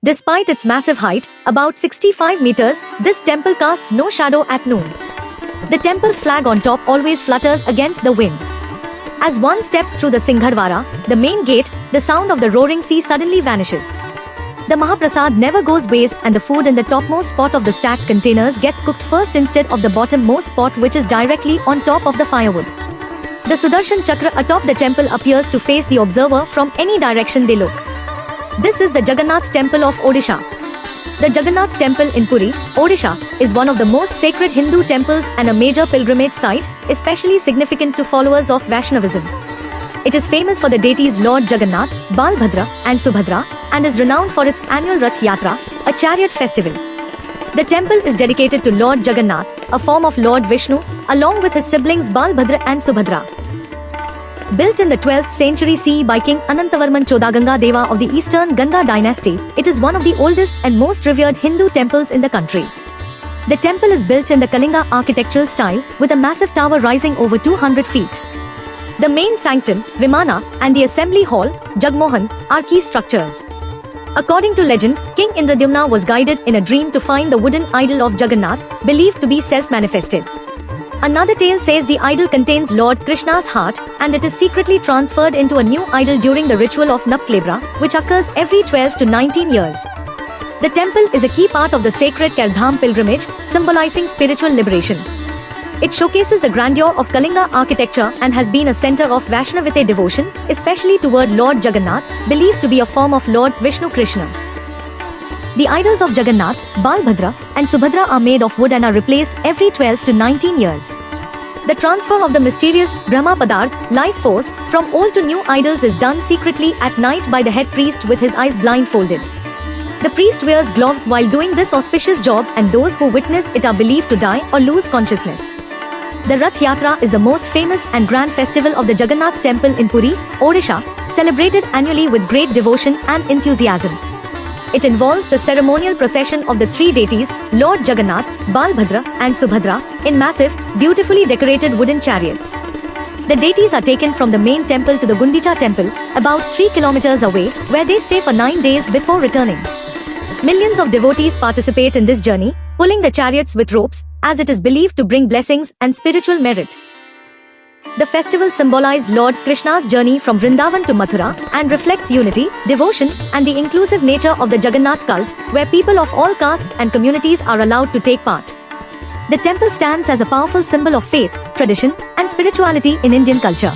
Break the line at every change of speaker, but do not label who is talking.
Despite its massive height, about 65 meters, this temple casts no shadow at noon. The temple's flag on top always flutters against the wind. As one steps through the Singhadwara, the main gate, the sound of the roaring sea suddenly vanishes. The Mahaprasad never goes waste and the food in the topmost pot of the stacked containers gets cooked first instead of the bottommost pot which is directly on top of the firewood. The Sudarshan Chakra atop the temple appears to face the observer from any direction they look. This is the Jagannath Temple of Odisha. The Jagannath Temple in Puri, Odisha, is one of the most sacred Hindu temples and a major pilgrimage site, especially significant to followers of Vaishnavism. It is famous for the deities Lord Jagannath, Balbhadra, and Subhadra, and is renowned for its annual Rath Yatra, a chariot festival. The temple is dedicated to Lord Jagannath, a form of Lord Vishnu, along with his siblings Balbhadra and Subhadra. Built in the 12th century CE by King Anantavarman Chodaganga Deva of the Eastern Ganga dynasty, it is one of the oldest and most revered Hindu temples in the country. The temple is built in the Kalinga architectural style, with a massive tower rising over 200 feet. The main sanctum, Vimana, and the assembly hall, Jagmohan, are key structures. According to legend, King Indradyumna was guided in a dream to find the wooden idol of Jagannath, believed to be self-manifested. Another tale says the idol contains Lord Krishna's heart, and it is secretly transferred into a new idol during the ritual of Napklebra, which occurs every 12 to 19 years. The temple is a key part of the sacred Kardham pilgrimage, symbolizing spiritual liberation. It showcases the grandeur of Kalinga architecture and has been a center of Vaishnavite devotion, especially toward Lord Jagannath, believed to be a form of Lord Vishnu Krishna. The idols of Jagannath, Balbhadra, and Subhadra are made of wood and are replaced every 12 to 19 years. The transfer of the mysterious Brahma Padarth, life force, from old to new idols is done secretly at night by the head priest with his eyes blindfolded. The priest wears gloves while doing this auspicious job, and those who witness it are believed to die or lose consciousness. The Rath Yatra is the most famous and grand festival of the Jagannath Temple in Puri, Odisha, celebrated annually with great devotion and enthusiasm. It involves the ceremonial procession of the three deities, Lord Jagannath, Balbhadra, and Subhadra, in massive, beautifully decorated wooden chariots. The deities are taken from the main temple to the Gundicha temple, about 3 kilometers away, where they stay for 9 days before returning. Millions of devotees participate in this journey, pulling the chariots with ropes, as it is believed to bring blessings and spiritual merit. The festival symbolizes Lord Krishna's journey from Vrindavan to Mathura and reflects unity, devotion, and the inclusive nature of the Jagannath cult, where people of all castes and communities are allowed to take part. The temple stands as a powerful symbol of faith, tradition, and spirituality in Indian culture.